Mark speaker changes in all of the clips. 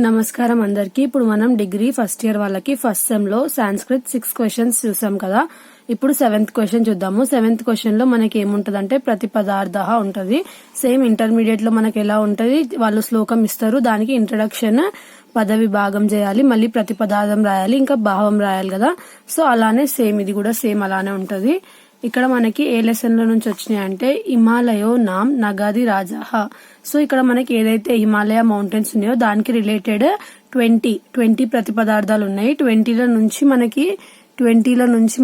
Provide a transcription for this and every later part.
Speaker 1: నమస్కారం అందరికి. ఇప్పుడు మనం డిగ్రీ ఫస్ట్ ఇయర్ వాళ్ళకి ఫస్ట్ సెమ్ లో సాంస్క్రిట్ 6 క్వశ్చన్స్ చూసాం కదా. ఇప్పుడు 7th క్వశ్చన్ చూద్దాము. 7th క్వశ్చన్ లో మనకి ఏముంటదంటే ప్రతిపదార్థ ఉంటది. సేమ్ ఇంటర్మీడియట్ లో మనకి ఎలా ఉంటది, వాళ్ళు శ్లోకం ఇస్తారు, దానికి ఇంట్రడక్షన్ పదవి భాగం చేయాలి, మళ్ళీ ప్రతిపదార్థం రాయాలి, ఇంకా భావం రాయాలి కదా. సో అలానే సేమ్ ఇది కూడా సేమ్ అలానే ఉంటది. ఇక్కడ మనకి ఏ లెసన్ లో నుంచి వచ్చినాయి అంటే హిమాలయో నామ్ నగాది రాజా. సో ఇక్కడ మనకి ఏదైతే హిమాలయ మౌంటైన్స్ ఉన్నాయో దానికి రిలేటెడ్ 20 ప్రతిపదార్థాలు ఉన్నాయి. 20లో నుంచి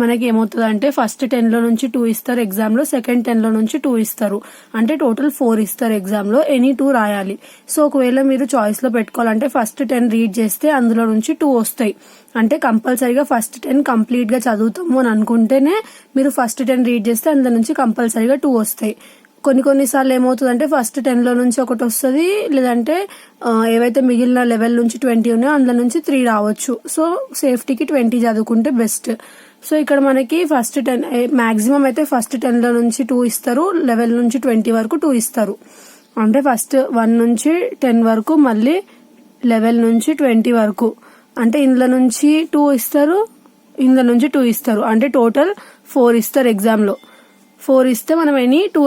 Speaker 1: మనకి ఏమవుతుంది అంటే ఫస్ట్ 10 లో నుంచి 2 ఇస్తారు ఎగ్జామ్ లో, సెకండ్ 10 లో నుంచి 2 ఇస్తారు, అంటే టోటల్ 4 ఇస్తారు ఎగ్జామ్ లో. ఎనీ 2 రాయాలి. సో ఒకవేళ మీరు చాయిస్ లో పెట్టుకోవాలంటే ఫస్ట్ 10 రీడ్ చేస్తే అందులో నుంచి 2 వస్తాయి. అంటే కంపల్సరీగా ఫస్ట్ 10 కంప్లీట్ గా చదువుతాము అని అనుకుంటేనే మీరు ఫస్ట్ 10 రీడ్ చేస్తే అందులో నుంచి కంపల్సరీగా 2 వస్తాయి. కొన్నిసార్లు ఏమవుతుందంటే ఫస్ట్ 10 లో నుంచి ఒకటి వస్తుంది, లేదంటే ఏవైతే మిగిలిన లెవెల్ నుంచి 20 ఉన్నాయో అందులో నుంచి 3 రావచ్చు. సో సేఫ్టీకి 20 చదువుకుంటే బెస్ట్. సో ఇక్కడ మనకి ఫస్ట్ 10 మాక్సిమం అయితే ఫస్ట్ 10 లో నుంచి 2 ఇస్తారు, లెవెల్ నుంచి 20 వరకు 2 ఇస్తారు. అంటే ఫస్ట్ 1 నుంచి 10 వరకు, మళ్ళీ లెవెల్ నుంచి 20 వరకు, అంటే ఇందులో నుంచి 2 ఇస్తారు, ఇందులో నుంచి 2 ఇస్తారు, అంటే టోటల్ 4 ఇస్తారు ఎగ్జామ్ లో. 4 ఇస్తే మనం ఎనీ 2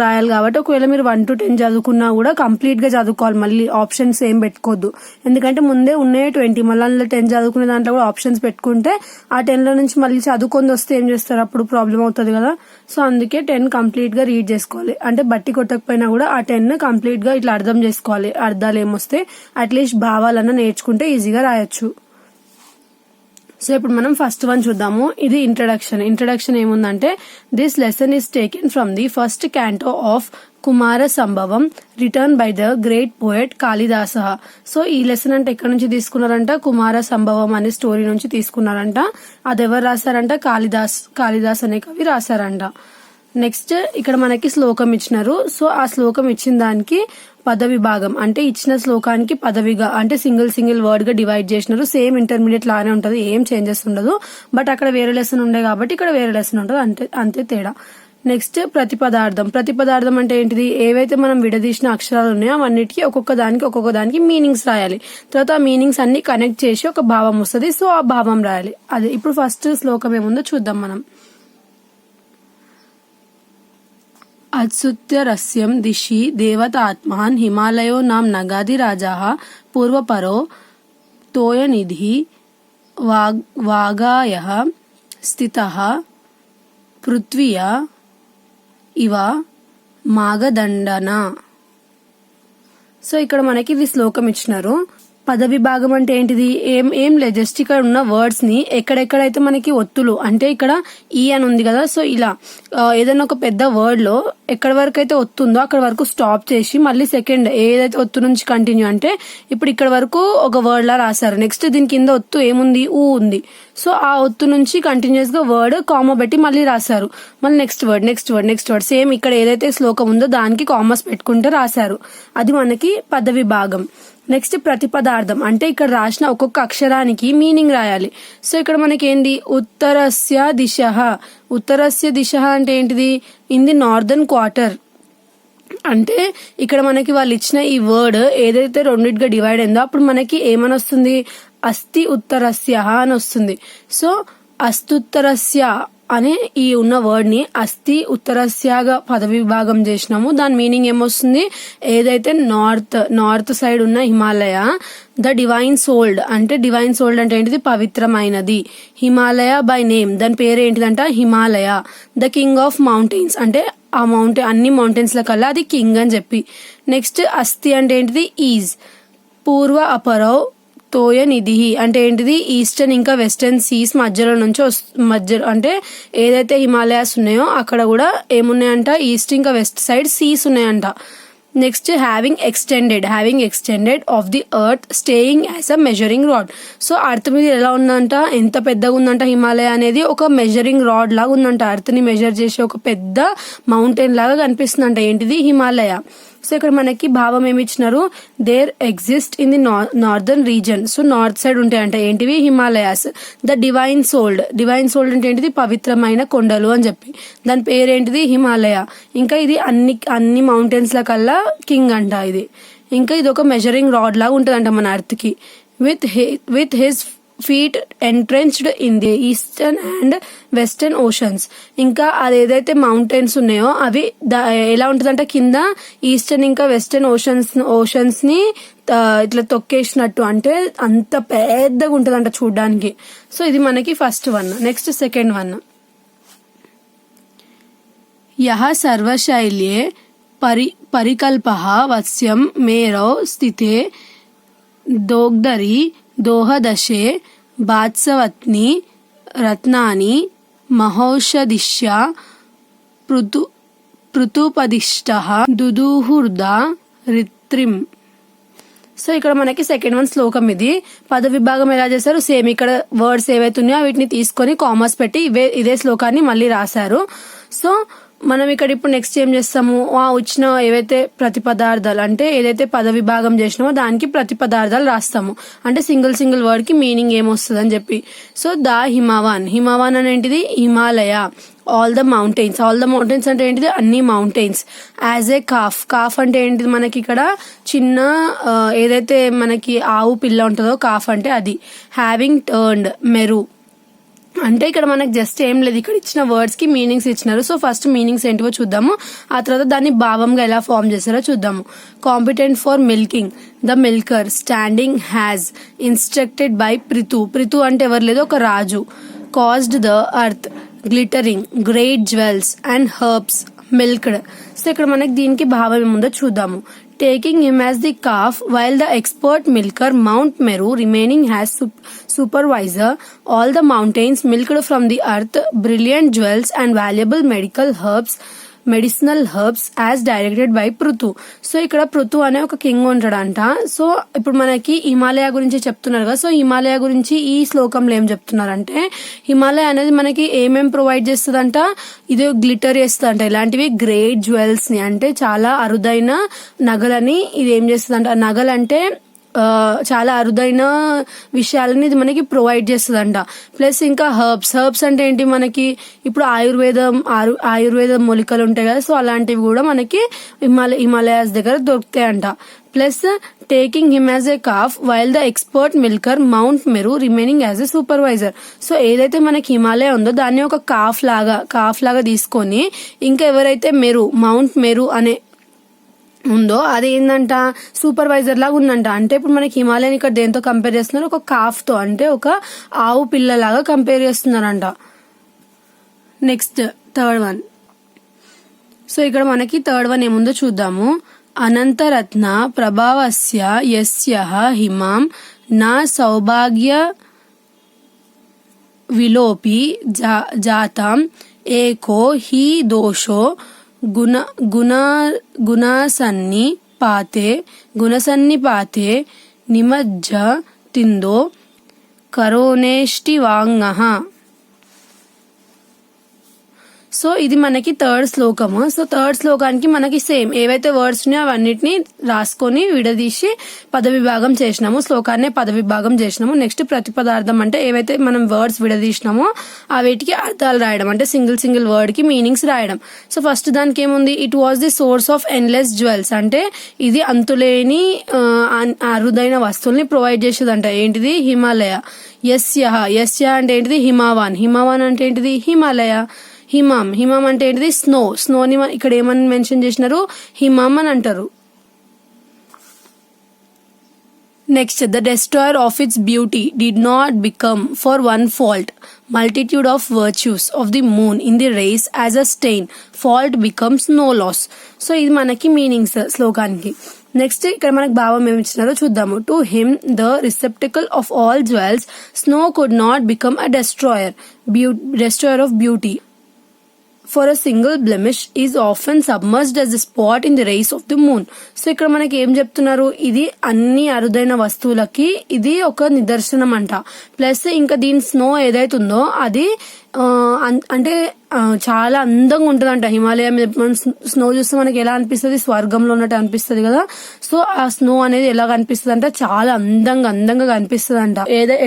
Speaker 1: రాయాలి కాబట్టి ఒకవేళ మీరు 1 to 10 చదువుకున్నా కూడా కంప్లీట్ గా చదువుకోవాలి. మళ్ళీ ఆప్షన్స్ ఏం పెట్టుకోవద్దు, ఎందుకంటే ముందే ఉన్నాయి 20, మళ్ళీ 10 చదువుకునే దాంట్లో కూడా ఆప్షన్స్ పెట్టుకుంటే ఆ 10 లో నుంచి మళ్ళీ చదువుకొని వస్తే ఏం చేస్తారు, అప్పుడు ప్రాబ్లం అవుతుంది కదా. సో అందుకే 10 కంప్లీట్ గా రీడ్ చేసుకోవాలి. అంటే బట్టి కొట్టకపోయినా కూడా ఆ 10 కంప్లీట్ గా ఇట్లా అర్థం చేసుకోవాలి. అర్థాలు ఏమొస్తే అట్లీస్ట్ భావాలన్నా నేర్చుకుంటే ఈజీగా రాయొచ్చు. సో ఇప్పుడు మనం ఫస్ట్ వన్ చూద్దాము. ఇది ఇంట్రడక్షన్ ఏముందంటే this lesson is taken from the first canto of Kumara Sambhavam written by the great poet Kalidasa. So ఈ లెసన్ అంటే ఎక్కడ నుంచి తీసుకున్నారంట, కుమార సంభవం అనే స్టోరీ నుంచి తీసుకున్నారంట. అది ఎవరు రాశారంట, కాళిదాస్ అనే కవి రాశారంట. నెక్స్ట్ ఇక్కడ మనకి శ్లోకం ఇచ్చినారు. సో ఆ శ్లోకం ఇచ్చిన దానికి పదవి భాగం, అంటే ఇచ్చిన శ్లోకానికి పదవిగా, అంటే సింగిల్ వర్డ్ గా డివైడ్ చేసినారు. సేమ్ ఇంటర్మీడియట్ లానే ఉంటది, ఏం చేంజెస్ ఉండదు. బట్ అక్కడ వేరే లెసన్ ఉండే కాబట్టి ఇక్కడ వేరే లెసన్ ఉంటది, అంతే తేడా. నెక్స్ట్ ప్రతిపదార్థం అంటే ఏంటిది, ఏవైతే మనం విడదీసిన అక్షరాలు ఉన్నాయో అవన్నిటికీ ఒక్కొక్క దానికి మీనింగ్స్ రాయాలి. తర్వాత ఆ మీనింగ్స్ అన్ని కనెక్ట్ చేసి ఒక భావం వస్తుంది. సో ఆ భావం రాయాలి. అదే ఇప్పుడు ఫస్ట్ శ్లోకం ఏముందో చూద్దాం మనం. అత్సుత్యరస్యం దిశి దేవతాత్మాన్ హిమాలయో నాం నగాది రాజా పూర్వపరో తోయనిధి వాగాయః స్థితః పృథ్వీయ ఇవ మాగదండన. సో ఇక్కడ మనకి ఇది శ్లోకం ఇచ్చినారు. పదవి భాగం అంటే ఏంటిది, ఏం లేదు, జస్ట్ ఇక్కడ ఉన్న వర్డ్స్ ని ఎక్కడెక్కడైతే మనకి ఒత్తులు, అంటే ఇక్కడ ఈ అని ఉంది కదా, సో ఇలా ఏదైనా ఒక పెద్ద వర్డ్ లో ఎక్కడి వరకు అయితే ఒత్తుందో అక్కడ వరకు స్టాప్ చేసి మళ్ళీ సెకండ్ ఏదైతే ఒత్తు నుంచి కంటిన్యూ, అంటే ఇప్పుడు ఇక్కడ వరకు ఒక వర్డ్ లా రాశారు. నెక్స్ట్ దీని కింద ఒత్తు ఏముంది, ఊ ఉంది. సో ఆ ఒత్తు నుంచి కంటిన్యూస్ గా వర్డ్ కామా పెట్టి మళ్ళీ రాశారు. మళ్ళీ నెక్స్ట్ వర్డ్ సేమ్ ఇక్కడ ఏదైతే శ్లోకం ఉందో దానికి కామర్స్ పెట్టుకుంటే రాశారు. అది మనకి పదవి భాగం. నెక్స్ట్ ప్రతిపదార్థం అంటే ఇక్కడ రాసిన ఒక్కొక్క అక్షరానికి మీనింగ్ రాయాలి. సో ఇక్కడ మనకి ఏంది, ఉత్తరస్య దిశ అంటే ఏంటిది, ఇన్ ది నార్దర్న్ క్వార్టర్. అంటే ఇక్కడ మనకి వాళ్ళు ఇచ్చిన ఈ వర్డ్ ఏదైతే రెండింటిగా డివైడ్ అయిందో అప్పుడు మనకి ఏమని వస్తుంది, అస్థి ఉత్తరస్య అని వస్తుంది. సో అస్తుత్తరస్య అనే ఈ ఉన్న వర్డ్ ని అస్థి ఉత్తరస్యగా పదవి విభాగం చేసినాము. దాని మీనింగ్ ఏమొస్తుంది, ఏదైతే నార్త్ సైడ్ ఉన్న హిమాలయ, ద డివైన్ సోల్డ్ అంటే ఏంటిది, పవిత్రమైనది. హిమాలయ బై నేమ్, దాని పేరు ఏంటిదంట Himalaya. The king of mountains అంటే ఆ అన్ని మౌంటైన్స్ ల కల్లా అది కింగ్ అని చెప్పి. నెక్స్ట్ అస్థి అంటే ఏంటిది, ఈజ్. పూర్వ అపరౌ తోయ నిధి అంటే ఏంటిది, ఈస్టర్న్ ఇంకా వెస్టర్న్ సీస్ మధ్యలో అంటే ఏదైతే హిమాలయాస్ ఉన్నాయో అక్కడ కూడా ఏమున్నాయంట, ఈస్ట్ ఇంకా వెస్ట్ సైడ్ సీస్ ఉన్నాయంట. Next having extended of the earth staying as a measuring rod. So earth మీద ఎలా ఉందంట, ఎంత పెద్దగా ఉందంట హిమాలయ అనేది, ఒక మెజరింగ్ రాడ్ లాగా ఉందంట. అర్త్ ని మెజర్ చేసే ఒక పెద్ద మౌంటైన్ లాగా కనిపిస్తుందంట ఏంటిది, హిమాలయ. సో ఇక్కడ మనకి భావం ఏమి ఇచ్చినారు, there exist in the northern region. So north side ఉంటాయంట ఏంటివి, హిమాలయాస్. ద డివైన్ సోల్డ్ అంటే ఏంటిది, పవిత్రమైన కొండలు అని చెప్పి. దాని పేరేంటిది, హిమాలయ. ఇంకా ఇది అన్ని మౌంటైన్స్ ల కల్లా కింగ్ అంట ఇది. ఇంకా ఇది ఒక మెజరింగ్ రాడ్ లాగా ఉంటుందంట మన అర్త్ కి. With his feet entrenched in the eastern and western oceans. ఇంకా అది ఏదైతే మౌంటైన్స్ ఉన్నాయో అవి ఎలా ఉంటుందంటే కింద ఈస్టర్న్ ఇంకా వెస్టర్న్ ఓషన్స్ ని ఇట్లా తొక్కేసినట్టు, అంటే అంత పెద్దగా ఉంటుందంట చూడ్డానికి. సో ఇది మనకి first one. Next second one. యహ సర్వశైల్యే పరికల్పః వత్స్యం మేరౌ స్థితే దోగ్ధరి దోహదశే బాత్సవత్ని రత్నాని మహౌషధిష్య పృతుపదిష్టః దుదూహుర్దా రిత్రిం. సో ఇక్కడ మనకి సెకండ్ వన్ శ్లోకం. ఇది పద విభాగం ఎలా చేశారు, సేమ్ ఇక్కడ వర్డ్స్ ఏవైతే ఉన్నాయో వీటిని తీసుకొని కామర్స్ పెట్టి ఇదే శ్లోకాన్ని మళ్ళీ రాశారు. సో మనం ఇక్కడ ఇప్పుడు నెక్స్ట్ ఏం చేస్తాము, వచ్చిన ఏవైతే ప్రతిపదార్థాలు అంటే ఏదైతే పద విభాగం చేసినామో దానికి ప్రతిపదార్థాలు రాస్తాము. అంటే సింగిల్ వర్డ్ కి మీనింగ్ ఏమొస్తుంది అని చెప్పి. సో హిమవాన్ అని ఏంటిది, హిమాలయ. ఆల్ ద మౌంటైన్స్ అంటే ఏంటిది, అన్ని మౌంటైన్స్. యాజ్ ఏ కాఫ్ అంటే ఏంటిది, మనకి ఇక్కడ చిన్న ఏదైతే మనకి ఆవు పిల్ల ఉంటుందో కాఫ్ అంటే అది. హ్యావింగ్ టర్న్డ్ మెరు అంటే ఇక్కడ మనకు జస్ట్ ఏం లేదు, ఇక్కడ ఇచ్చిన వర్డ్స్ కి మీనింగ్స్ ఇచ్చినారు. సో ఫస్ట్ మీనింగ్స్ ఏంటివో చూద్దాము, ఆ తర్వాత దాన్ని భావంగా ఎలా ఫామ్ చేస్తారో చూద్దాము. Competent for milking, the milker. Standing has, instructed by Prithu అంటే ఎవరు లేదు, ఒక రాజు. Caused the earth, glittering, great jewels and herbs, milked. So ఇక్కడ మనకి దీనికి భావం ఏముందో చూద్దాము. Taking him as the calf, while the expert milker Mount Meru remaining as supervisor, all the mountains milked from the earth, brilliant jewels and valuable medicinal herbs as directed by Prithu. So ఇక్కడ పృథు అనే ఒక king ఉంటాడంట. So ఇప్పుడు మనకి హిమాలయ గురించి చెప్తున్నారు కదా. So Himalaya గురించి ఈ శ్లోకంలో ఏం చెప్తున్నారంటే, హిమాలయ అనేది మనకి ఏమేం ప్రొవైడ్ చేస్తుందంట, ఇది గ్లిటర్ చేస్తుందంట. ఇలాంటివి గ్రేట్ జ్యువెల్స్ ని, అంటే చాలా అరుదైన నగలని ఇది ఏం చేస్తుందంట. నగలంటే చాలా అరుదైన విషయాలని ఇది మనకి ప్రొవైడ్ చేస్తుందంట. ప్లస్ ఇంకా హర్బ్స్ అంటే ఏంటి, మనకి ఇప్పుడు ఆయుర్వేద మూలికలు ఉంటాయి కదా. సో అలాంటివి కూడా మనకి హిమాలయాస్ దగ్గర దొరుకుతాయంట. Plus taking him as a calf while the expert milker mount Meru remaining as a supervisor. So ఏదైతే మనకి హిమాలయ ఉందో దాన్ని ఒక కాఫ్ లాగా తీసుకొని, ఇంకా ఎవరైతే మౌంట్ మెరు అనే ఉందో అది ఏంటంట, సూపర్వైజర్ లాగా ఉందంట. అంటే ఇప్పుడు మనకి హిమాలయన్ ఇక్కడ దేంతో కంపేర్ చేస్తున్నారు, ఒక కాఫ్ తో, అంటే ఒక ఆవు పిల్ల లాగా కంపేర్ చేస్తున్నారంట. Next third one. సో ఇక్కడ మనకి థర్డ్ వన్ ఏముందో చూద్దాము. అనంతరత్న ప్రభావస్య యస్యః హిమాం నా సౌభాగ్య విలోపి జాతం ఏకో హి దోషో గుణసన్ని పాతే నిమజ్జ తిందో కరోనేష్టివాంగః. సో ఇది మనకి థర్డ్ శ్లోకము. సో థర్డ్ శ్లోకానికి మనకి సేమ్ ఏవైతే వర్డ్స్ ఉన్నాయో అవన్నిటిని రాసుకొని విడదీసి పద విభాగం చేసినాము, శ్లోకాన్ని పద విభాగం చేసినాము. నెక్స్ట్ ప్రతిపదార్థం అంటే ఏవైతే మనం వర్డ్స్ విడదీసినామో ఆ వీటికి అర్థాలు రాయడం, అంటే సింగిల్ వర్డ్ కి మీనింగ్స్ రాయడం. సో ఫస్ట్ దానికి ఏముంది, it was the source of endless jewels, అంటే ఇది అంతులేని అరుదైన వస్తువుల్ని ప్రొవైడ్ చేసేదంట. ఏంటిది, హిమాలయ. యస్య అంటే ఏంటిది, హిమావాన్ అంటే ఏంటిది, హిమాలయ. హిమాం అంటే ఏంటిది, స్నోని ఇక్కడ ఏమని మెన్షన్ చేసినారు, హిమాం అని అంటారు. Next, the destroyer of it's beauty did not become for one fault multitude of virtues of the moon in the race as a stain, fault becomes no loss. So ఇది మనకి మీనింగ్స్ శ్లోకానికి. Next ఇక్కడ మనకు భావం ఏమి ఇచ్చినారో చూద్దాము. To him the receptacle of all jewels snow could not become a destroyer of beauty. For a single blemish is often submerged as a spot in the rays of the moon. So ఇక్కడ మనకి ఏం చెప్తున్నారు, ఇది అన్ని అరుదైన వస్తువులకి ఇది ఒక నిదర్శనం అంట. ప్లస్ ఇంకా దీని స్నో ఏదైతే ఉందో అది అంటే చాలా అందంగా ఉంటుందంట హిమాలయ మీద. స్నో చూస్తే మనకి ఎలా అనిపిస్తుంది, స్వర్గంలో ఉన్నట్టు అనిపిస్తుంది కదా. సో ఆ స్నో అనేది ఎలా కనిపిస్తుంది అంటే చాలా అందంగా కనిపిస్తుంది అంట.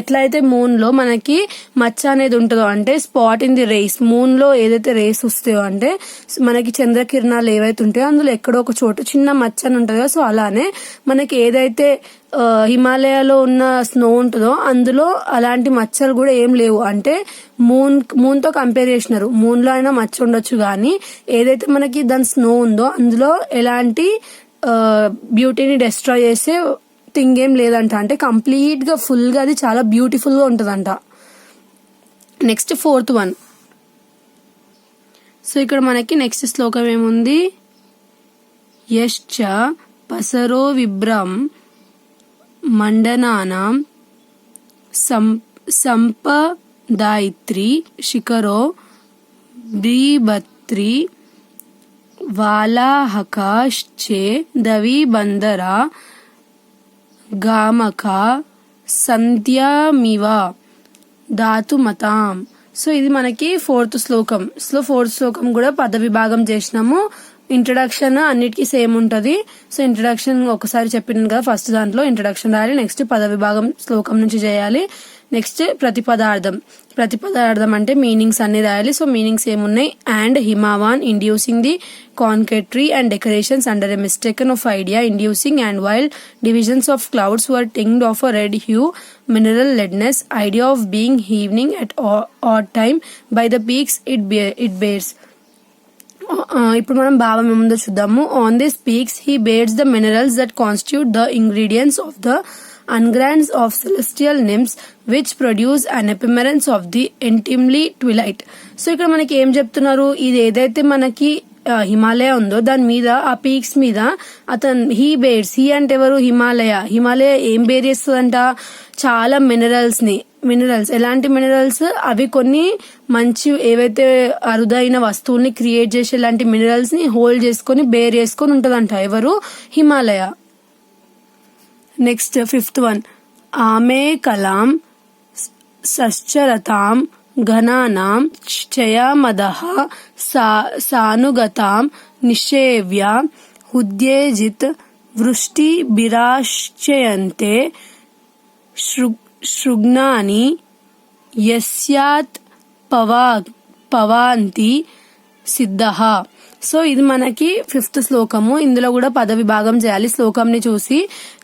Speaker 1: ఎట్లయితే మూన్ లో మనకి మచ్చ అనేది ఉంటుందో, అంటే spot in the rays, moon లో ఏదైతే రేస్ వస్తాయో అంటే మనకి చంద్రకిరణాలు ఏవైతే ఉంటాయో అందులో ఎక్కడో ఒక చోటు చిన్న మచ్చ అని ఉంటుంది కదా. సో అలానే మనకి ఏదైతే హిమాలయాలో ఉన్న స్నో ఉంటుందో అందులో అలాంటి మచ్చలు కూడా ఏం లేవు. అంటే మూన్ తో కంపేర్ చేసినారు. మూన్ లో అయినా మచ్చ ఉండొచ్చు కానీ ఏదైతే మనకి దాని స్నో ఉందో అందులో ఎలాంటి బ్యూటీని డిస్ట్రాయ్ చేసే థింగ్ ఏం లేదంట. అంటే కంప్లీట్ గా ఫుల్ గా అది చాలా బ్యూటిఫుల్ గా ఉంటదంట. Next 4th one. సో ఇక్కడ మనకి నెక్స్ట్ శ్లోకం ఏముంది, యశ్చ పసరో విభ్రం మండనానాం సంపదాయిత్రి శిఖరో బ్రీభత్రి వాలాహకాశ్చే దవి బందర గామక సంధ్యామివ ధాతుమతాం. సో ఇది మనకి 4th శ్లోకం. సో 4th శ్లోకం కూడా పద విభాగం చేసినాము. ఇంట్రడక్షన్ అన్నిటికీ సేమ్ ఉంటది. సో ఇంట్రడక్షన్ ఒకసారి చెప్పినాను కదా, ఫస్ట్ దాంట్లో ఇంట్రడక్షన్ రాయాలి, నెక్స్ట్ పద విభాగం శ్లోకం నుంచి చేయాలి, నెక్స్ట్ ప్రతిపదార్థం అంటే మీనింగ్స్ అన్ని రాయాలి. సో మీనింగ్స్ ఏమున్నాయి, and Himavan inducing the coquetry and decorations under a mistaken of idea inducing and while divisions of clouds were tinged of a red hue, mineral leadness, idea of being evening at odd time by the peaks it bears. ఇప్పుడు మనం భావం ఏముందో చూద్దాము. On this peaks he bears the minerals that constitute the ingredients of the ungrams of celestial nymphs which produce an appearance of the intimely twilight. So ఇక్కడ మనకి ఏం చెప్తున్నారు, ఇది ఏదైతే మనకి హిమాలయ ఉందో దాని మీద ఆ పీక్స్ మీద హీ అంటే ఎవరు, హిమాలయ ఏం బేర్ చేస్తుందంట, చాలా మినరల్స్ ఎలాంటి మినరల్స్, అవి కొన్ని మంచి ఏవైతే అరుదైన వస్తువుల్ని క్రియేట్ చేసే ఇలాంటి మినరల్స్ ని హోల్డ్ చేసుకొని బేర్ చేసుకొని ఉంటదంట ఎవరు, హిమాలయ. నెక్స్ట్ 5th వన్, ఆమె కలాం సశ్చరతాం ఘనానాం క్షయమదః సానుగతాం నిషేవ్య ఉద్యేజిత్ వృష్టి బిరాశ్చయంతే శృగ్నాని యస్యాత్ పవాంతి సిద్ధః. సో ఇది మనకి 5th శ్లోకము. ఇందులో కూడా పద విభాగం చేయాలి శ్లోకంని చూసి.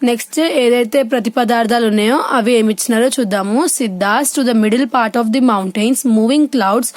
Speaker 1: నెక్స్ట్ ఏదైతే ప్రతిపదార్థాలు ఉన్నాయో అవి ఏమిచ్చినారో చూద్దాము. Siddhas to the middle part of the mountains moving clouds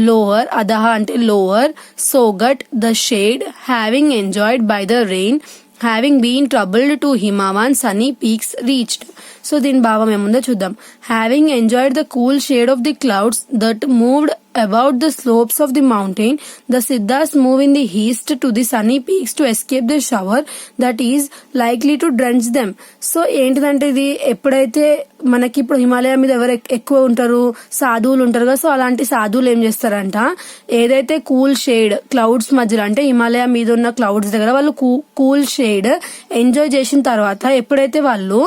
Speaker 1: lower, అదహ అంటే lower, sought the shade having enjoyed by the rain having been troubled to Himavan sunny peaks reached. So దీని భావం ఏముందో చూద్దాం. Having enjoyed the cool shade of the clouds that moved about the slopes of the mountain, the Siddhas move in the east to the sunny peaks to escape the shower that is likely to drench them. So ఏంటిదంటే ఇది ఎప్పుడైతే మనకి ఇప్పుడు హిమాలయ మీద ఎవరు ఎక్కువ ఉంటారు, సాధువులు ఉంటారు కదా. సో అలాంటి సాధువులు ఏం చేస్తారంట, ఏదైతే కూల్ షేడ్ క్లౌడ్స్ మధ్యలో అంటే హిమాలయ మీద ఉన్న క్లౌడ్స్ దగ్గర వాళ్ళు కూల్ షేడ్ ఎంజాయ్ చేసిన తర్వాత ఎప్పుడైతే వాళ్ళు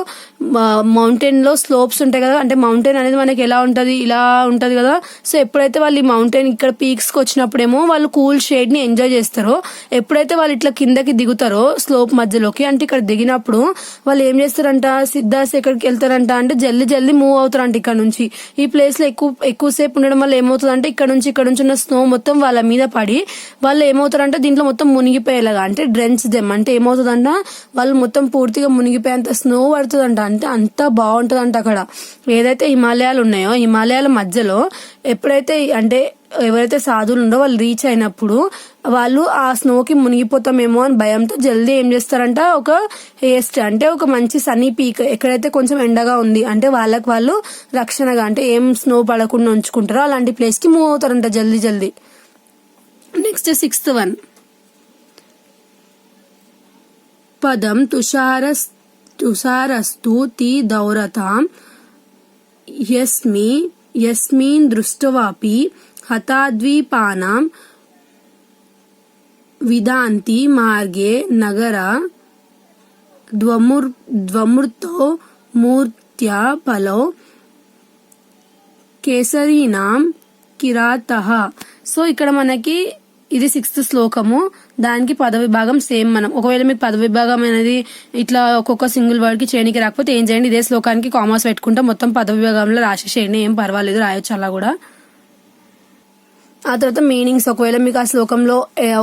Speaker 1: మౌంటైన్ లో స్లోప్స్ ఉంటాయి కదా, అంటే మౌంటైన్ అనేది మనకి ఎలా ఉంటది, ఇలా ఉంటది కదా. సో ఎప్పుడైతే వాళ్ళు ఈ మౌంటైన్ ఇక్కడ పీక్స్ కి వచ్చినప్పుడేమో వాళ్ళు కూల్ షేడ్ ని ఎంజాయ్ చేస్తారో, ఎప్పుడైతే వాళ్ళు ఇట్లా కిందకి దిగుతారో స్లోప్ మధ్యలోకి, అంటే ఇక్కడ దిగినప్పుడు వాళ్ళు ఏం చేస్తారంట, సిద్ధాస్ ఎక్కడికి వెళ్తారంట అంటే జల్దీ మూవ్ అవుతారంట ఇక్కడ నుంచి. ఈ ప్లేస్ లో ఎక్కువసేపు ఉండడం వల్ల ఏమవుతుందంటే ఇక్కడ నుంచి ఉన్న స్నో మొత్తం వాళ్ళ మీద పడి వాళ్ళు ఏమవుతారంటే దీంట్లో మొత్తం మునిగిపోయేలాగా, అంటే డ్రెంచ్ దెమ్ అంటే ఏమవుతుందంట వాళ్ళు మొత్తం పూర్తిగా మునిగిపోయేంత స్నో పడుతుందంట. అంటే అంత బాగుంటదంట అక్కడ. ఏదైతే హిమాలయాలు ఉన్నాయో హిమాలయాల మధ్యలో ఎప్పుడైతే అంటే ఎవరైతే సాధువులు ఉండో వాళ్ళు రీచ్ అయినప్పుడు వాళ్ళు ఆ స్నోకి మునిగిపోతామేమో అని భయంతో జల్దీ ఏం చేస్తారంట, ఒక హేస్ట్ అంటే ఒక మంచి సన్నీ పీక్ ఎక్కడైతే కొంచెం ఎండగా ఉంది అంటే వాళ్ళకి వాళ్ళు రక్షణగా అంటే ఏం స్నో పడకుండా ఉంచుకుంటారో అలాంటి ప్లేస్ కి మూవ్ అవుతారంట జల్దీ. నెక్స్ట్ 6th వన్, పదం తుషారస్తు తి దౌరతాం యస్మిన్ దృష్టవాపి హతాద్వీపానాం విదాంతి మార్గే నగర ద్వమూర్తో మూర్త్యా పలో కేసరీనాం కిరాతః. సో ఇక్కడ మనకి ఇది 6th శ్లోకము, దానికి పదవిభాగం సేమ్. మనం ఒకవేళ మీకు పదవిభాగం అనేది ఇట్లా ఒక్కొక్క సింగిల్ వర్డ్ కి చేయడానికి రాకపోతే ఏం చేయండి, ఇదే శ్లోకానికి కామాస్ పెట్టుకుంటే మొత్తం పదవిభాగంలో రాసేసేయండి, ఏం పర్వాలేదు, రాయొచ్చు అలా కూడా. ఆ తర్వాత మీనింగ్స్, ఒకవేళ మీకు ఆ శ్లోకంలో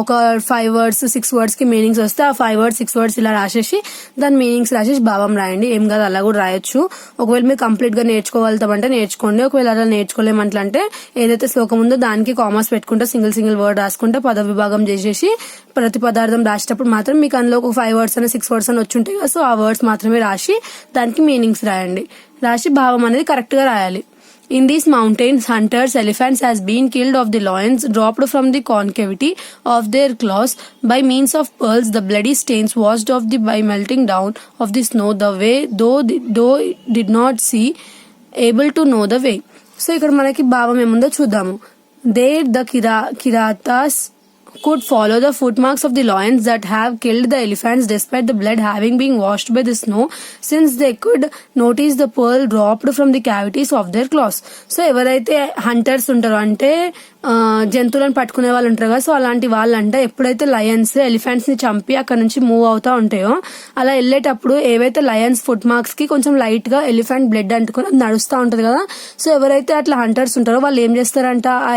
Speaker 1: ఒక 5 words 6 words కి మీనింగ్స్ వస్తే ఆ 5 words 6 words ఇలా రాసేసి దాని మీనింగ్స్ రాసేసి భావం రాయండి, ఏం కాదు, అలా కూడా రాయొచ్చు. ఒకవేళ మీరు కంప్లీట్ గా నేర్చుకోగలుగుతామంటే నేర్చుకోండి, ఒకవేళ అలా నేర్చుకోలేమంటే ఏదైతే శ్లోకం ఉందో దానికి కామర్స్ పెట్టుకుంటే సింగిల్ వర్డ్ రాసుకుంటే పద విభాగం చేసేసి ప్రతి పదార్థం రాసేటప్పుడు మాత్రం మీకు అందులో ఒక 5 words అని 6 words అని వచ్చి ఉంటాయి కదా, సో ఆ వర్డ్స్ మాత్రమే రాసి దానికి మీనింగ్స్ రాయండి, రాసి భావం అనేది కరెక్ట్ గా రాయాలి. In these mountains, hunters' elephants has been killed of the lions, dropped from the concavity of their claws by means of pearls. The bloody stains washed off by melting down of the snow. The way, though did not see, able to know the way. So ఇక్కడ మనకి భావం ఏముందో చూద్దాము. There the Kiratas could follow the footmarks of the lions that have killed the elephants despite the blood having been washed by the snow, since they could notice the pearl dropped from the cavities of their claws. So ఎవరైతే hunters ఉంటారో అంటే జంతువులను పట్టుకునే వాళ్ళు ఉంటారు కదా, so అలాంటి వాళ్ళంటే ఎప్పుడైతే లయన్స్ ఎలిఫెంట్స్ ని చంపి అక్కడ నుంచి మూవ్ అవుతా ఉంటాయో అలా వెళ్ళేటప్పుడు ఏవైతే లయన్స్ ఫుట్ మార్క్స్ కి కొంచెం లైట్ గా ఎలిఫెంట్ బ్లడ్ అంటుకుని నడుస్తూ ఉంటది కదా, సో ఎవరైతే అట్లా హంటర్స్ ఉంటారో వాళ్ళు ఏం చేస్తారంట, ఆ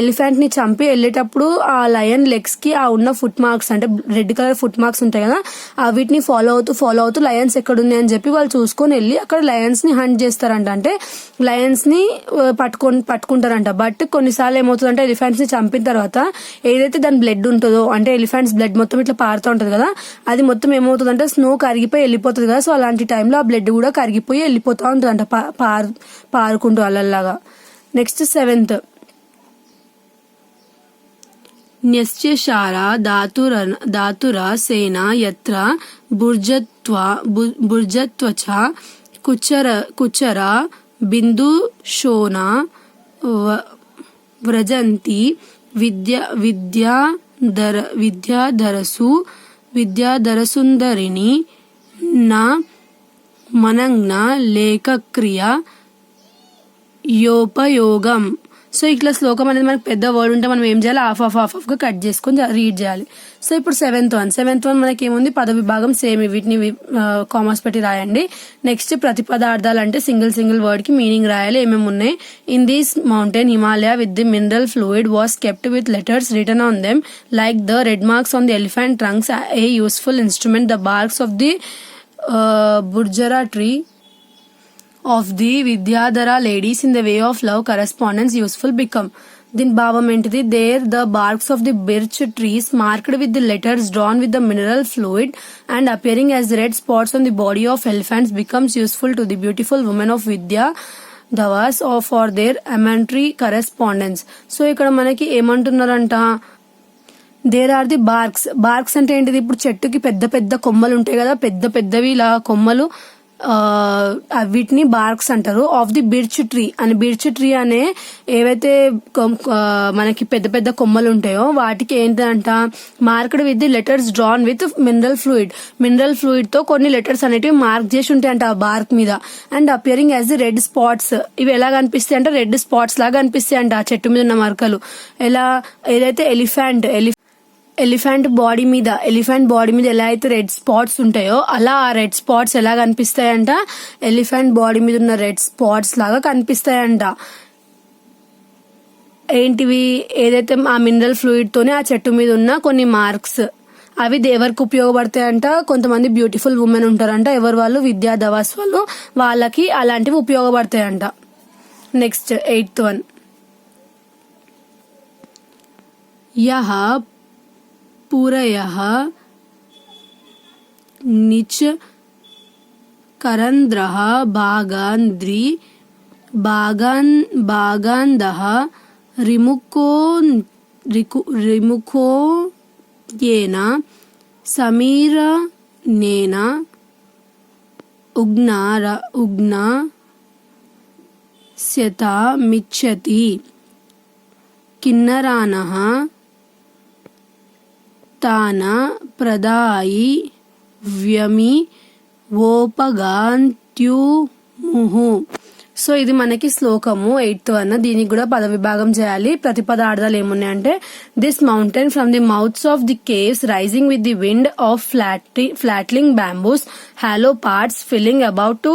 Speaker 1: ఎలిఫెంట్ ని చంపి వెళ్ళేటప్పుడు ఆ లయన్ లెగ్స్ కి ఆ ఉన్న ఫుట్ మార్క్స్ అంటే రెడ్ కలర్ ఫుట్ మార్క్స్ ఉంటాయి కదా, వీటిని ఫాలో అవుతూ లయన్స్ ఎక్కడుంది అని చెప్పి వాళ్ళు చూసుకొని వెళ్ళి అక్కడ లయన్స్ ని హంట్ చేస్తారంట, అంటే లయన్స్ ని పట్టుకుంటారంట. బట్ కొన్నిసార్లు ఏమవుతుందంటే ఎలిఫెంట్స్ ని చంపిన తర్వాత ఏదైతే దాని బ్లడ్ ఉంటుందో అంటే ఎలిఫెంట్స్ బ్లడ్ మొత్తం ఇట్లా పారుతూ ఉంటది కదా, అది మొత్తం ఏమవుతుందంటే స్నో కరిగిపోయి వెళ్ళిపోతుంది కదా, సో అలాంటి టైంలో ఆ బ్లడ్ కూడా కరిగిపోయి వెళ్ళిపోతా ఉంటుందంట పారుకుంటూ అల్లల్లాగా. నెక్స్ట్ 7th, న్యశ్చార ధాతుర సేన యత్ర భుర్జత్వచ కుచర బిందు శోన వ్రజంతి విద్యాధరసుందరిని నా మనగ్న లేఖక్రియ యోపయోగం. సో ఇట్లా శ్లోకం అనేది మనకి పెద్ద వర్డ్ ఉంటే మనం ఏం చేయాలి, హాఫ్ గా కట్ చేసుకొని రీడ్ చేయాలి. సో ఇప్పుడు 7th one మనకి ఏముంది, పద విభాగం సేమ్, వీటిని కామర్స్ పెట్టి రాయండి. నెక్స్ట్ ప్రతిపదార్థాలు అంటే సింగిల్ వర్డ్ కి మీనింగ్ రాయాలి, ఏమేమి ఉన్నాయి. In this mountain Himalaya with the mineral fluid was kept with letters written on them like the red marks on the elephant trunks, a useful instrument. The barks of the బుర్జరా tree of the Vidyadhara ladies in the way of love correspondence useful become. దీని భావం ఏంటిది, there the barks of the birch trees marked with the letters drawn with the mineral fluid and appearing as red spots on the body of elephants becomes useful to the beautiful women of Vidyadhavas or for their amatory correspondence. So ఇక్కడ మనకి ఏమంటున్నారంట, there are the barks అంటే ఏంటిది, ఇప్పుడు చెట్టుకి పెద్ద కొమ్మలు ఉంటాయి కదా, పెద్దవి ఇలా కొమ్మలు, వీటిని బార్క్స్ అంటారు. ఆఫ్ ది బిర్చ్ ట్రీ అనే ఏవైతే మనకి పెద్ద కొమ్మలు ఉంటాయో వాటికి ఏంటంట, marked with the letters drawn with mineral fluid తో కొన్ని లెటర్స్ అనేటివి మార్క్ చేసి ఉంటాయంట ఆ బార్క్ మీద. And appearing as the red spots, ఇవి ఎలా కనిపిస్తాయి అంటే రెడ్ స్పాట్స్ లాగా కనిపిస్తాయి అంట ఆ చెట్టు మీద ఉన్న మరకలు. ఎలా ఏదైతే ఎలిఫెంట్ బాడీ మీద ఎలా అయితే రెడ్ స్పాట్స్ ఉంటాయో అలా ఆ రెడ్ స్పాట్స్ ఎలా కనిపిస్తాయంట, ఎలిఫెంట్ బాడీ మీద ఉన్న రెడ్ స్పాట్స్ లాగా కనిపిస్తాయంట. ఏంటివి, ఏదైతే ఆ మినరల్ ఫ్లూయిడ్ తోనే ఆ చెట్టు మీద ఉన్న కొన్ని మార్క్స్, అవి ఎవరికి ఉపయోగపడతాయంట, కొంతమంది బ్యూటిఫుల్ ఉమెన్ ఉంటారంట, ఎవరు వాళ్ళు, విద్యాధవాస్ వాళ్ళు, వాళ్ళకి అలాంటివి ఉపయోగపడతాయంట. నెక్స్ట్ 8th one, యహ పురయః నిచ కరంద్రః భాగాంధః రిముఖోయేన సమీరనేన ఉగ్నాస్యతమిచ్చతి కిన్నరానః తాన ప్రదాయి వ్యమి ఓపగాంత్యుముహు. సో ఇది మనకి శ్లోకము 8th వన్. దీనికి కూడా పద విభాగం చేయాలి. ప్రతిపదార్థాలు ఏమున్నాయంటే this mountain from the mouths of the caves rising with the wind of fluttering bamboos hollow parts filling about to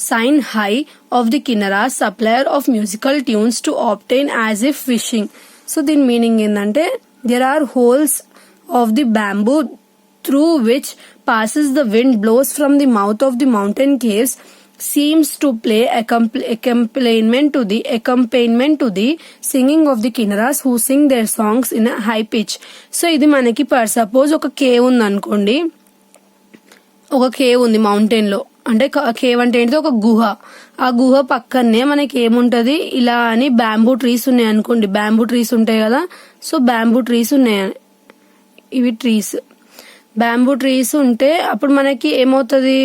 Speaker 1: sign high of the Kinnaras supplier of musical tunes to obtain as if fishing. So దీని meaning ఏంటంటే there are holes of the bamboo through which passes the wind blows from the mouth of the mountain caves seems to play accompaniment to the singing of the kinnaras who sing their songs in a high pitch. So ఇది మనకి per suppose ఒక cave ఉంది అనుకోండి, ఒక cave ఉంది mountain లో, అంటే cave అంటే ఏంటిది ఒక గుహ. ఆ గుహ పక్కనే మనకి ఏముంటది ఇలా అని బ్యాంబూ ట్రీస్ ఉన్నాయి అనుకోండి, బ్యాంబూ ట్రీస్ ఉంటాయి కదా. సో బ్యాంబూ ట్రీస్ ఉన్నాయి, ఇవి ట్రీస్, బ్యాంబూ ట్రీస్ ఉంటే అప్పుడు మనకి ఏమవుతుంది,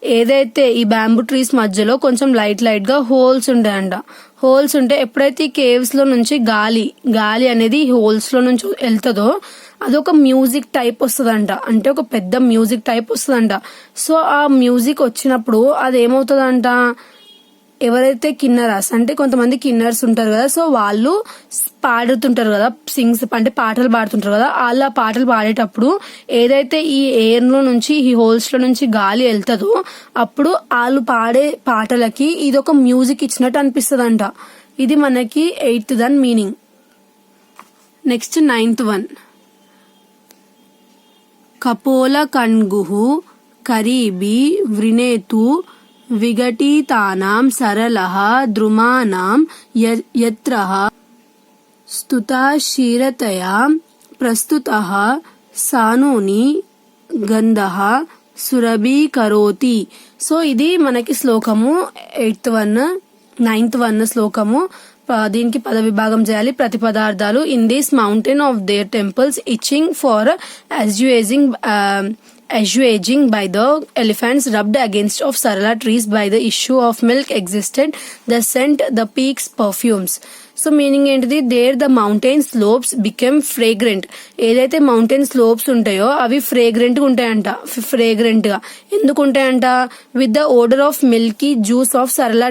Speaker 1: ఏదైతే ఈ బ్యాంబూ ట్రీస్ మధ్యలో కొంచెం లైట్ గా హోల్స్ ఉంటాయంట. హోల్స్ ఉంటే ఎప్పుడైతే ఈ కేవ్స్ లో నుంచి గాలి అనేది హోల్స్ లో నుంచి వెళ్తుందో అదొక మ్యూజిక్ టైప్ వస్తుందంట, అంటే ఒక పెద్ద మ్యూజిక్ టైప్ వస్తుందంట. సో ఆ మ్యూజిక్ వచ్చినప్పుడు అది ఏమవుతుందంట, ఎవరైతే కిన్నరాస్ అంటే కొంతమంది కిన్నర్స్ ఉంటారు కదా, సో వాళ్ళు పాడుతుంటారు కదా, సింగ్స్ అంటే పాటలు పాడుతుంటారు కదా, వాళ్ళ పాటలు పాడేటప్పుడు ఏదైతే ఈ ఎయిర్ లో నుంచి ఈ హోల్స్ లో నుంచి గాలి వెళ్తుందో అప్పుడు వాళ్ళు పాడే పాటలకి ఇదొక మ్యూజిక్ ఇచ్చినట్టు అనిపిస్తుందంట. ఇది మనకి 8th దాని మీనింగ్. Next 9th one. కపోల కణ్గుహు కరీబి వృణేతు విఘటితానాం సరళః ద్రుమానాం యత్రః స్తుతాశీరతయా ప్రస్తుతః సానూని గంధః సురభీకరోతి. సో ఇది మనకి శ్లోకము 8th వన్. 9th వన్ శ్లోకము. దీనికి పద విభాగం చేయాలి. ప్రతిపదార్థాలు in this mountain of their temples itching for assuaging by the elephants rubbed against of sarala trees by the issue of milk existed the scent the peaks perfumes. So meaning ఏంటిది, there the mountain slopes became fragrant. ఏదైతే mountain slopes ఉంటాయో అవి fragrant గా ఉంటాయంట. Fragrant గా ఎందుకు ఉంటాయంట, with the odour of milky juice of Sarala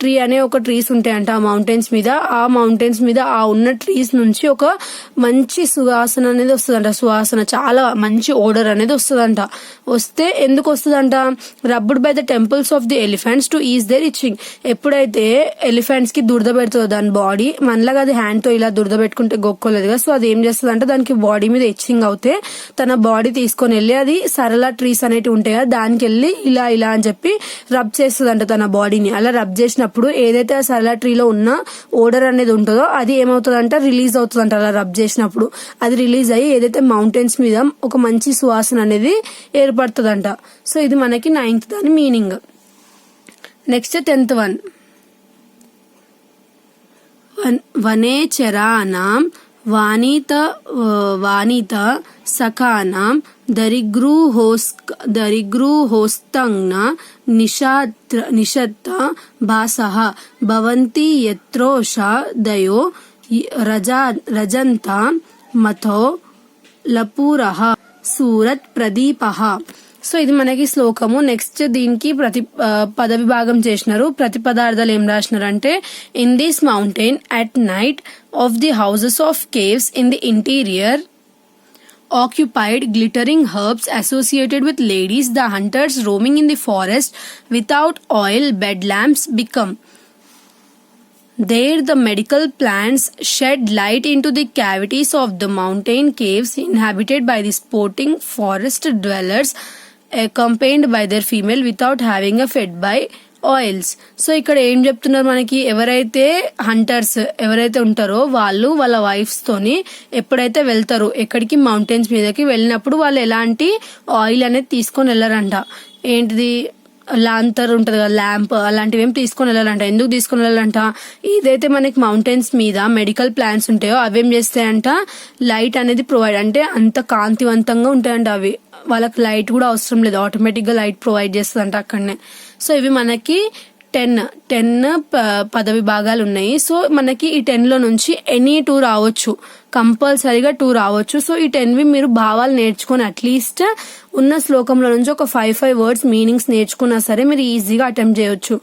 Speaker 1: tree అనే ఒక ట్రీస్ ఉంటాయంట ఆ మౌంటైన్స్ మీద. ఆ మౌంటైన్స్ మీద ఆ ఉన్న ట్రీస్ నుంచి ఒక మంచి సువాసన అనేది వస్తుందంట. సువాసన చాలా మంచి ఓడర్ అనేది వస్తుందంట. వస్తే ఎందుకు వస్తుందంట, rubbed by the temples of the elephants to ease their itching. ఎప్పుడైతే ఎలిఫెంట్స్ కి దురద పెడుతుందో దాని బాడీ, మనలాగా అది హ్యాండ్ తో ఇలా దురద పెట్టుకుంటే గొక్కోలేదు కదా, సో అది ఏం చేస్తుంది అంటే దానికి బాడీ మీద ఇచ్చింగ్ అవుతే తన బాడీ తీసుకొని వెళ్ళి అది సరళ ట్రీస్ అనేటివి ఉంటాయి కదా దానికి వెళ్ళి ఇలా అని చెప్పి రబ్ చేస్తుందంట తన బాడీని. అలా రబ్ చేసినప్పుడు ఏదైతే ఆ సరళ ట్రీలో ఉన్న ఓడర్ అనేది ఉంటుందో అది ఏమవుతుందంట, రిలీజ్ అవుతుందంట. అలా రబ్ చేసినప్పుడు అది రిలీజ్ అయ్యి ఏదైతే మౌంటైన్స్ మీద ఒక మంచి సువాసన అనేది ఏర్పడుతుందంట. సో ఇది మనకి 9th దాని మీనింగ్. Next 10th one. వనేచరానాం వానిత సఖానాం దరిగృహోస్తంగ్న నిషత్త భాసః భవంతి యత్రోషాదయో రజంత మథో లపూరః సూరత్ ప్రదీపః. సో ఇది మనకి శ్లోకము. నెక్స్ట్ దీనికి పద విభాగం చేసినారు. ప్రతి పదార్థాలు ఏం రాసినారు అంటే in this mountain at knight of the houses of caves in the interior occupied glittering herbs associated with ladies, the hunters roaming in the forest without oil bed lamps become. There the medical plants shed light into the cavities of the mountain caves inhabited by the sporting forest dwellers accompanied by their female without having a fed by oils. So ఇక్కడ ఏం చెప్తున్నారు మనకి, ఎవరైతే hunters ఎవరైతే ఉంటారో వాళ్ళు వాళ్ళ wives తోని ఎప్పుడైతే వెళ్తారో ఎక్కడికి మౌంటైన్స్ మీదకి వెళ్ళినప్పుడు వాళ్ళు ఎలాంటి ఆయిల్ అనేది తీసుకొని వెళ్ళారంట. ఏంటిది లాంతర్ ఉంటది కదా, ల్యాంప్, అలాంటివి ఏం తీసుకొని వెళ్ళాలంట. ఎందుకు తీసుకొని వెళ్ళాలంట, ఏదైతే మనకి మౌంటైన్స్ మీద మెడికల్ ప్లాంట్స్ ఉంటాయో అవేం చేస్తాయంట, లైట్ అనేది ప్రొవైడ్, అంటే అంత కాంతివంతంగా ఉంటాయంట అవి. వాళ్ళకి లైట్ కూడా అవసరం లేదు, ఆటోమేటిక్ గా లైట్ ప్రొవైడ్ చేస్తుందంట అక్కడనే. సో ఇవి మనకి టెన్ పదవి భాగాలు ఉన్నాయి. సో మనకి ఈ 10 లో నుంచి ఎనీ 2 రావచ్చు, కంపల్సరీగా 2 రావచ్చు. సో ఈ 10వి మీరు భావాలు నేర్చుకొని అట్లీస్ట్ ఉన్న శ్లోకంలో నుంచి ఒక 5 వర్డ్స్ మీనింగ్స్ నేర్చుకున్నా సరే మీరు ఈజీగా అటెంప్ట్ చేయొచ్చు.